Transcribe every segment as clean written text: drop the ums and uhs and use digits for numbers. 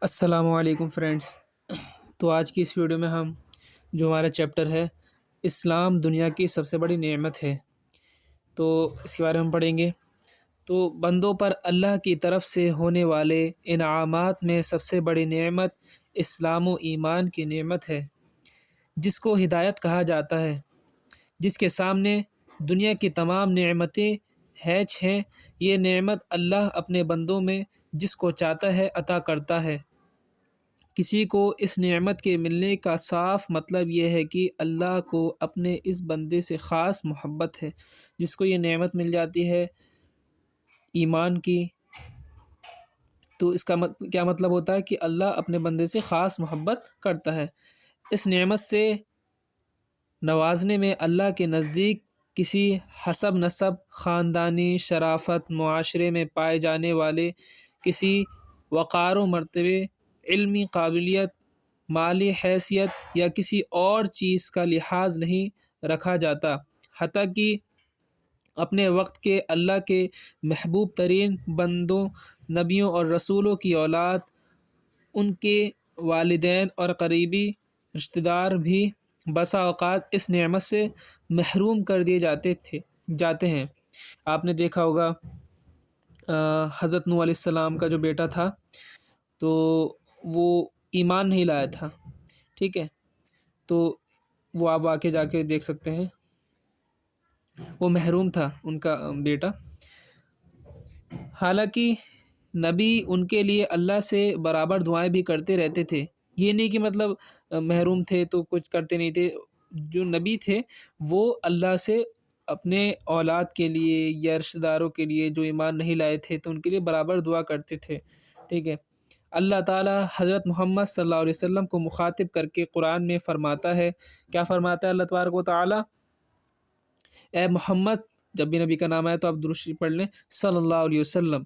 السلام علیکم فرینڈس۔ تو آج کی اس ویڈیو میں ہم جو ہمارا چیپٹر ہے اسلام دنیا کی سب سے بڑی نعمت ہے، تو اس کے بارے میں ہم پڑھیں گے۔ تو بندوں پر اللہ کی طرف سے ہونے والے انعامات میں سب سے بڑی نعمت اسلام و ایمان کی نعمت ہے، جس کو ہدایت کہا جاتا ہے، جس کے سامنے دنیا کی تمام نعمتیں ہیچ ہیں۔ یہ نعمت اللہ اپنے بندوں میں جس کو چاہتا ہے عطا کرتا ہے۔ کسی کو اس نعمت کے ملنے کا صاف مطلب یہ ہے کہ اللہ کو اپنے اس بندے سے خاص محبت ہے۔ جس کو یہ نعمت مل جاتی ہے ایمان کی، تو اس کا کیا مطلب ہوتا ہے کہ اللہ اپنے بندے سے خاص محبت کرتا ہے۔ اس نعمت سے نوازنے میں اللہ کے نزدیک کسی حسب نسب، خاندانی شرافت، معاشرے میں پائے جانے والے کسی وقار و مرتبے، علمی قابلیت، مالی حیثیت یا کسی اور چیز کا لحاظ نہیں رکھا جاتا، حتیٰ کہ اپنے وقت کے اللہ کے محبوب ترین بندوں، نبیوں اور رسولوں کی اولاد، ان کے والدین اور قریبی رشتہ دار بھی بسا اوقات اس نعمت سے محروم کر دیے جاتے ہیں۔ آپ نے دیکھا ہوگا حضرت نوح علیہ السلام کا جو بیٹا تھا، تو وہ ایمان نہیں لایا تھا، ٹھیک ہے، تو وہ آپ واقعہ جا کے دیکھ سکتے ہیں، وہ محروم تھا ان کا بیٹا۔ حالانکہ نبی ان کے لیے اللہ سے برابر دعائیں بھی کرتے رہتے تھے، یہ نہیں کہ مطلب محروم تھے تو کچھ کرتے نہیں تھے۔ جو نبی تھے وہ اللہ سے اپنے اولاد کے لیے یا رشتہ داروں کے لیے جو ایمان نہیں لائے تھے تو ان کے لیے برابر دعا کرتے تھے، ٹھیک ہے۔ اللہ تعالیٰ حضرت محمد صلی اللہ علیہ وسلم کو مخاطب کر کے قرآن میں فرماتا ہے، کیا فرماتا ہے اللہ تبارک و تعالیٰ؟ اے محمد، جب بھی نبی کا نام آئے تو آپ درود شریف پڑھ لیں، صلی اللہ علیہ وسلم،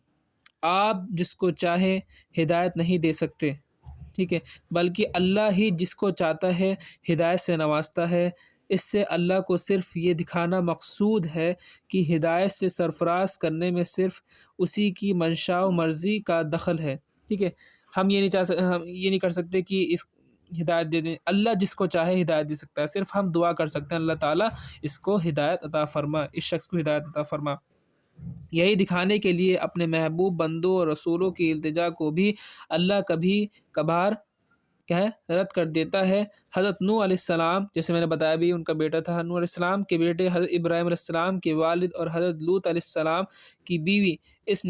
آپ جس کو چاہے ہدایت نہیں دے سکتے، ٹھیک ہے، بلکہ اللہ ہی جس کو چاہتا ہے ہدایت سے نوازتا ہے۔ اس سے اللہ کو صرف یہ دکھانا مقصود ہے کہ ہدایت سے سرفراز کرنے میں صرف اسی کی منشاء و مرضی کا دخل ہے، ٹھیک ہے۔ ہم یہ نہیں کر سکتے کہ اس ہدایت دے دیں، اللہ جس کو چاہے ہدایت دے سکتا ہے، صرف ہم دعا کر سکتے ہیں اللہ تعالیٰ اس کو ہدایت عطا فرما، اس شخص کو ہدایت عطا فرما۔ یہی دکھانے کے لیے اپنے محبوب بندوں اور رسولوں کی التجا کو بھی اللہ کبھی کبھار رد کر دیتا ہے۔ حضرت نوح علیہ السلام، جیسے میں نے بتایا بھی ان کا بیٹا تھا، نوح علیہ السلام کے بیٹے حضرت ابراہیم علیہ السلام کے والد اور حضرت لوط علیہ السلام کی بیوی اس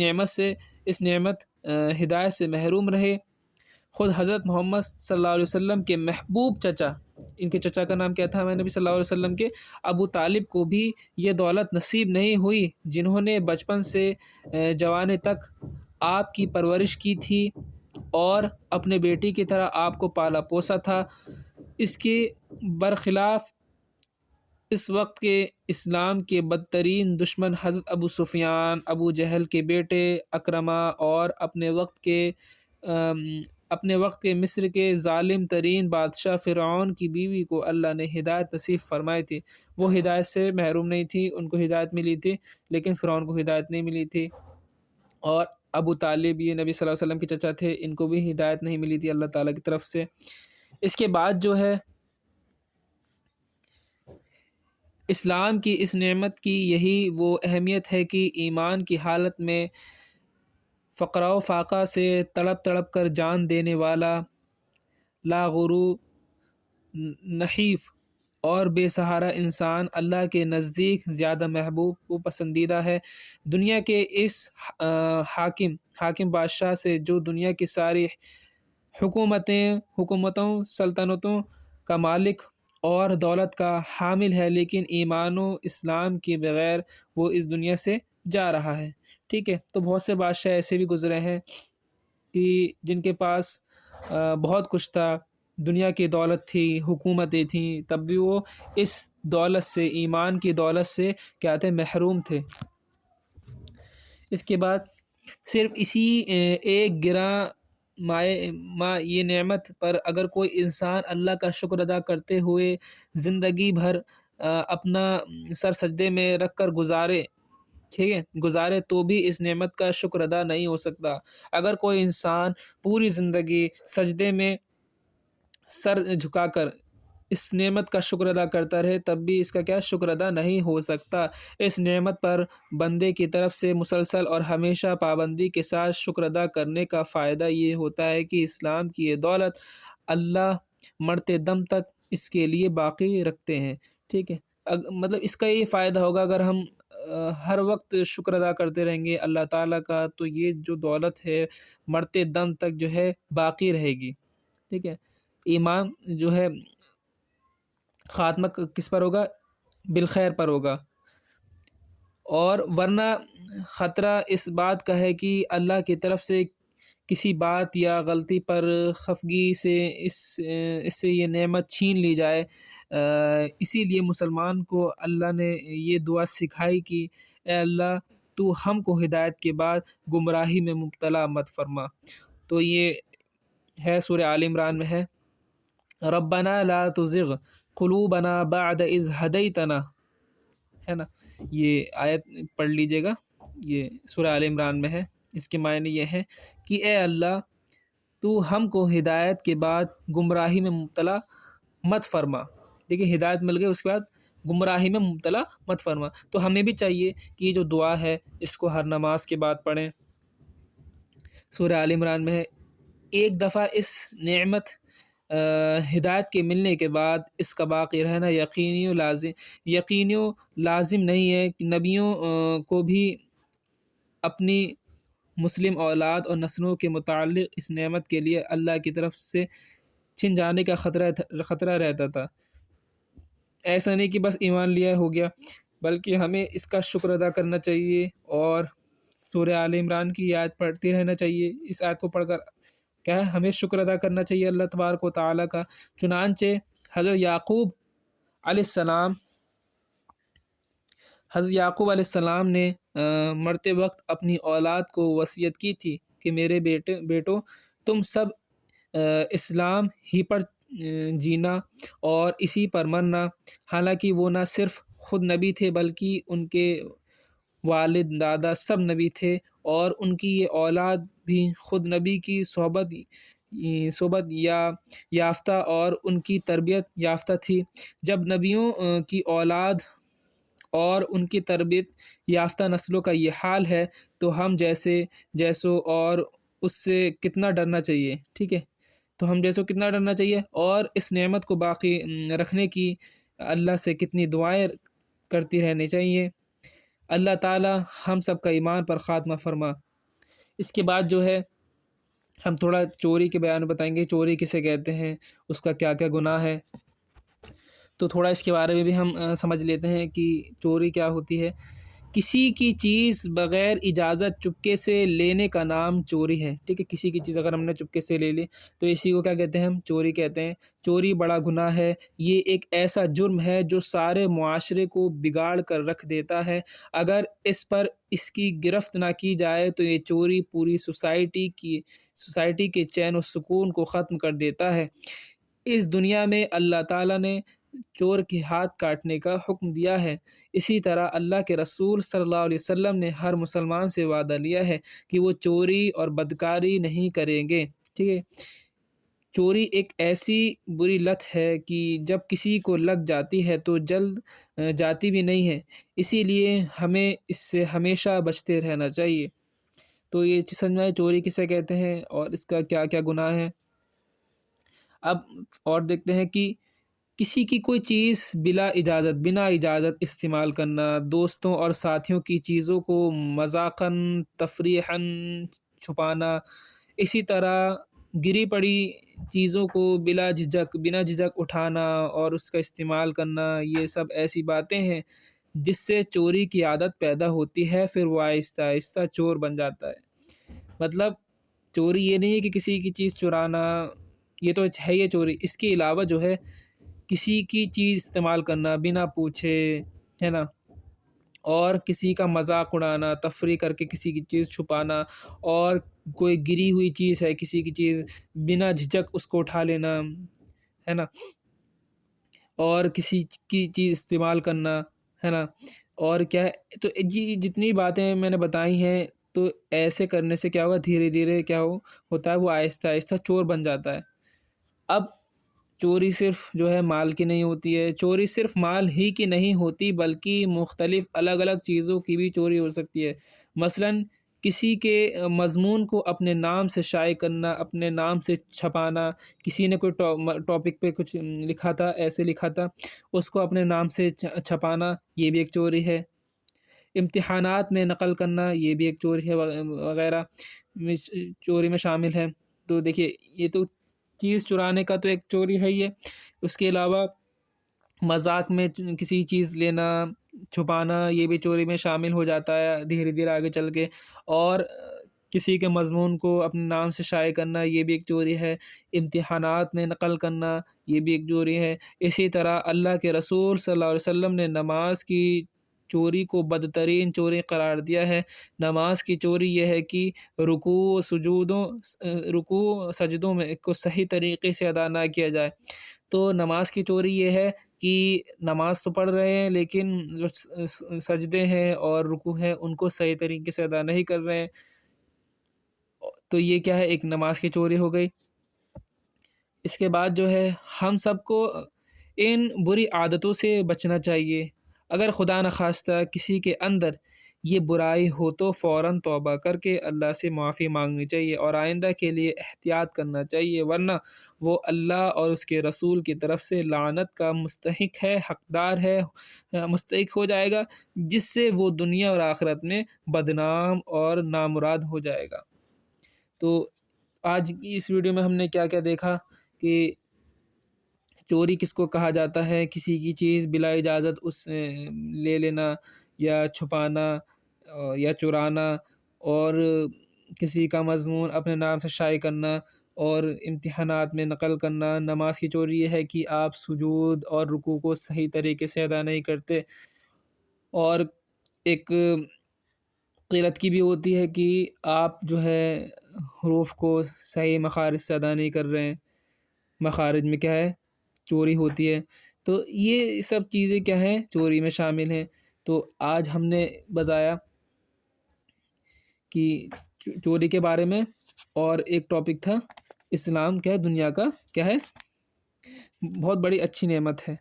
نعمت ہدایت سے محروم رہے۔ خود حضرت محمد صلی اللہ علیہ وسلم کے محبوب چچا، ان کے چچا کا نام کیا تھا؟ نبی صلی اللہ علیہ وسلم کے ابو طالب کو بھی یہ دولت نصیب نہیں ہوئی، جنہوں نے بچپن سے جوانی تک آپ کی پرورش کی تھی اور اپنے بیٹی کی طرح آپ کو پالا پوسا تھا۔ اس کے برخلاف اس وقت کے اسلام کے بدترین دشمن حضرت ابو سفیان، ابو جہل کے بیٹے اکرمہ اور اپنے وقت کے مصر کے ظالم ترین بادشاہ فرعون کی بیوی کو اللہ نے ہدایت نصیب فرمائی تھی۔ وہ ہدایت سے محروم نہیں تھی، ان کو ہدایت ملی تھی، لیکن فرعون کو ہدایت نہیں ملی تھی۔ اور ابو طالب، یہ نبی صلی اللہ علیہ وسلم کے چچا تھے، ان کو بھی ہدایت نہیں ملی تھی اللہ تعالیٰ کی طرف سے۔ اس کے بعد جو ہے اسلام کی اس نعمت کی یہی وہ اہمیت ہے کہ ایمان کی حالت میں فقر و فاقہ سے تڑپ تڑپ کر جان دینے والا، لاغرو، نحیف اور بے سہارا انسان اللہ کے نزدیک زیادہ محبوب و پسندیدہ ہے۔ دنیا کے اس حاکم بادشاہ سے جو دنیا کی ساری حکومتوں، سلطنتوں کا مالک اور دولت کا حامل ہے، لیکن ایمان و اسلام کے بغیر وہ اس دنیا سے جا رہا ہے، ٹھیک ہے۔ تو بہت سے بادشاہ ایسے بھی گزرے ہیں کہ جن کے پاس بہت کچھ تھا، دنیا کی دولت تھی، حکومتیں تھیں، تب بھی وہ اس دولت سے، ایمان کی دولت سے کیا تھے؟ محروم تھے۔ اس کے بعد صرف اسی ایک گراں یہ نعمت پر اگر کوئی انسان اللہ کا شکر ادا کرتے ہوئے زندگی بھر اپنا سر سجدے میں رکھ کر گزارے ٹھیک ہے، گزارے تو بھی اس نعمت کا شکر ادا نہیں ہو سکتا۔ اگر کوئی انسان پوری زندگی سجدے میں سر جھکا کر اس نعمت کا شکر ادا کرتا رہے تب بھی اس کا کیا شکر ادا نہیں ہو سکتا۔ اس نعمت پر بندے کی طرف سے مسلسل اور ہمیشہ پابندی کے ساتھ شکر ادا کرنے کا فائدہ یہ ہوتا ہے کہ اسلام کی یہ دولت اللہ مرتے دم تک اس کے لیے باقی رکھتے ہیں۔ ٹھیک ہے، مطلب اس کا یہ فائدہ ہوگا اگر ہم ہر وقت شکر ادا کرتے رہیں گے اللہ تعالیٰ کا، تو یہ جو دولت ہے مرتے دم تک جو ہے باقی رہے گی۔ ٹھیک ہے، ایمان جو ہے خاتمہ کس پر ہوگا؟ بالخیر پر ہوگا۔ اور ورنہ خطرہ اس بات کا ہے کہ اللہ کی طرف سے کسی بات یا غلطی پر خفگی سے اس سے یہ نعمت چھین لی جائے۔ اسی لیے مسلمان کو اللہ نے یہ دعا سکھائی کہ اے اللہ تو ہم کو ہدایت کے بعد گمراہی میں مبتلا مت فرما۔ تو یہ ہے سورہ آل عمران میں ہے، ربنا لا تزغ قلوبنا بعد اذ ہدیتنا، ہے نا، یہ آیت پڑھ لیجئے گا، یہ سورہ آل عمران میں ہے۔ اس کے معنی یہ ہے کہ اے اللہ تو ہم کو ہدایت کے بعد گمراہی میں مبتلا مت فرما۔ دیکھیے ہدایت مل گئی، اس کے بعد گمراہی میں مبتلا مت فرما۔ تو ہمیں بھی چاہیے کہ یہ جو دعا ہے اس کو ہر نماز کے بعد پڑھیں۔ سورہ آل عمران میں ہے، ایک دفعہ اس نعمت ہدایت کے ملنے کے بعد اس کا باقی رہنا یقینی و لازم نہیں ہے کہ نبیوں کو بھی اپنی مسلم اولاد اور نسلوں کے متعلق اس نعمت کے لیے اللہ کی طرف سے چھن جانے کا خطرہ رہتا تھا۔ ایسا نہیں کہ بس ایمان لیا ہو گیا، بلکہ ہمیں اس کا شکر ادا کرنا چاہیے اور سورہ آل عمران کی آیت پڑھتے رہنا چاہیے۔ اس آیت کو پڑھ کر کیا ہے ہمیں شکر ادا کرنا چاہیے اللہ تبارک و تعالیٰ کا۔ چنانچہ حضرت یعقوب علیہ السلام نے مرتے وقت اپنی اولاد کو وصیت کی تھی کہ میرے بیٹوں تم سب اسلام ہی پر جینا اور اسی پر مرنا۔ حالانکہ وہ نہ صرف خود نبی تھے بلکہ ان کے والد دادا سب نبی تھے، اور ان کی یہ اولاد بھی خود نبی کی صحبت یافتہ اور ان کی تربیت یافتہ تھی۔ جب نبیوں کی اولاد اور ان کی تربیت یافتہ نسلوں کا یہ حال ہے تو ہم جیسوں اور اس سے کتنا ڈرنا چاہیے۔ ٹھیک ہے، تو ہم جیسوں کتنا ڈرنا چاہیے اور اس نعمت کو باقی رکھنے کی اللہ سے کتنی دعائیں کرتی رہنی چاہیے۔ اللہ تعالی ہم سب کا ایمان پر خاتمہ فرما۔ اس کے بعد جو ہے ہم تھوڑا چوری کے بیان بتائیں گے، چوری کسے کہتے ہیں، اس کا کیا کیا گناہ ہے، تو تھوڑا اس کے بارے میں بھی ہم سمجھ لیتے ہیں کہ چوری کیا ہوتی ہے۔ کسی کی چیز بغیر اجازت چپکے سے لینے کا نام چوری ہے۔ ٹھیک ہے، کسی کی چیز اگر ہم نے چپکے سے لے لی تو اسی کو کیا کہتے ہیں؟ ہم چوری کہتے ہیں۔ چوری بڑا گناہ ہے، یہ ایک ایسا جرم ہے جو سارے معاشرے کو بگاڑ کر رکھ دیتا ہے۔ اگر اس کی گرفت نہ کی جائے تو یہ چوری پوری سوسائٹی کے چین و سکون کو ختم کر دیتا ہے۔ اس دنیا میں اللہ تعالیٰ نے چور کے ہاتھ کاٹنے کا حکم دیا ہے۔ اسی طرح اللہ کے رسول صلی اللہ علیہ وسلم نے ہر مسلمان سے وعدہ لیا ہے کہ وہ چوری اور بدکاری نہیں کریں گے۔ ٹھیک ہے، چوری ایک ایسی بری لت ہے کہ جب کسی کو لگ جاتی ہے تو جلد جاتی بھی نہیں ہے، اسی لیے ہمیں اس سے ہمیشہ بچتے رہنا چاہیے۔ تو یہ سمجھ میں چوری کسے کہتے ہیں اور اس کا کیا کیا گناہ ہے۔ اب اور دیکھتے ہیں کہ کسی کی کوئی چیز بنا اجازت استعمال کرنا، دوستوں اور ساتھیوں کی چیزوں کو مذاقاً تفریحاً چھپانا، اسی طرح گری پڑی چیزوں کو بنا جھجک اٹھانا اور اس کا استعمال کرنا، یہ سب ایسی باتیں ہیں جس سے چوری کی عادت پیدا ہوتی ہے، پھر وہ آہستہ آہستہ چور بن جاتا ہے۔ مطلب چوری یہ نہیں ہے کہ کسی کی چیز چرانا، یہ تو ہے یہ چوری، اس کے علاوہ جو ہے کسی کی چیز استعمال کرنا بنا پوچھے، ہے نا، اور کسی کا مذاق اڑانا، تفریح کر کے کسی کی چیز چھپانا، اور کوئی گری ہوئی چیز ہے کسی کی چیز بنا جھجک اس کو اٹھا لینا، ہے نا، اور کسی کی چیز استعمال کرنا، ہے نا، اور کیا ہے تو جی جتنی باتیں میں نے بتائی ہیں، تو ایسے کرنے سے کیا ہوگا، دھیرے دھیرے کیا ہوتا ہے، وہ آہستہ آہستہ چور بن جاتا ہے۔ اب چوری صرف جو ہے مال کی نہیں ہوتی ہے، چوری صرف مال ہی کی نہیں ہوتی بلکہ مختلف الگ الگ چیزوں کی بھی چوری ہو سکتی ہے۔ مثلاً کسی کے مضمون کو اپنے نام سے شائع کرنا، اپنے نام سے چھپانا، کسی نے کوئی ٹاپک پہ کچھ لکھا تھا، ایسے لکھا تھا، اس کو اپنے نام سے چھپانا، یہ بھی ایک چوری ہے۔ امتحانات میں نقل کرنا، یہ بھی ایک چوری ہے، وغیرہ چوری میں شامل ہے۔ تو دیکھیے یہ تو چیز چرانے کا تو ایک چوری ہے ہی ہے۔ اس کے علاوہ مذاق میں کسی چیز لینا، چھپانا، یہ بھی چوری میں شامل ہو جاتا ہے دھیرے دھیرے آگے چل کے۔ اور کسی کے مضمون کو اپنے نام سے شائع کرنا، یہ بھی ایک چوری ہے۔ امتحانات میں نقل کرنا، یہ بھی ایک چوری ہے۔ اسی طرح اللہ کے رسول صلی اللہ علیہ وسلم نے نماز کی چوری کو بدترین چوری قرار دیا ہے۔ نماز کی چوری یہ ہے کہ رکوع سجدوں میں کو صحیح طریقے سے ادا نہ کیا جائے۔ تو نماز کی چوری یہ ہے کہ نماز تو پڑھ رہے ہیں لیکن جو سجدے ہیں اور رکوع ہیں ان کو صحیح طریقے سے ادا نہیں کر رہے ہیں، تو یہ کیا ہے، ایک نماز کی چوری ہو گئی۔ اس کے بعد جو ہے ہم سب کو ان بری عادتوں سے بچنا چاہیے۔ اگر خدا نخواستہ کسی کے اندر یہ برائی ہو تو فوراً توبہ کر کے اللہ سے معافی مانگنی چاہیے اور آئندہ کے لیے احتیاط کرنا چاہیے، ورنہ وہ اللہ اور اس کے رسول کی طرف سے لعنت کا مستحق ہے، حقدار ہے، مستحق ہو جائے گا، جس سے وہ دنیا اور آخرت میں بدنام اور نامراد ہو جائے گا۔ تو آج کی اس ویڈیو میں ہم نے کیا کیا دیکھا کہ چوری کس کو کہا جاتا ہے، کسی کی چیز بلا اجازت اس سے لے لینا یا چھپانا یا چرانا، اور کسی کا مضمون اپنے نام سے شائع کرنا، اور امتحانات میں نقل کرنا۔ نماز کی چوری یہ ہے کہ آپ سجود اور رکوع کو صحیح طریقے سے ادا نہیں کرتے، اور ایک قلت کی بھی ہوتی ہے کہ آپ جو ہے حروف کو صحیح مخارج سے ادا نہیں کر رہے ہیں، مخارج میں کیا ہے، چوری ہوتی ہے۔ تو یہ سب چیزیں کیا ہیں، چوری میں شامل ہیں۔ تو آج ہم نے بتایا کہ چوری کے بارے میں، اور ایک ٹاپک تھا اسلام کیا ہے، دنیا کا کیا ہے، بہت بڑی اچھی نعمت ہے۔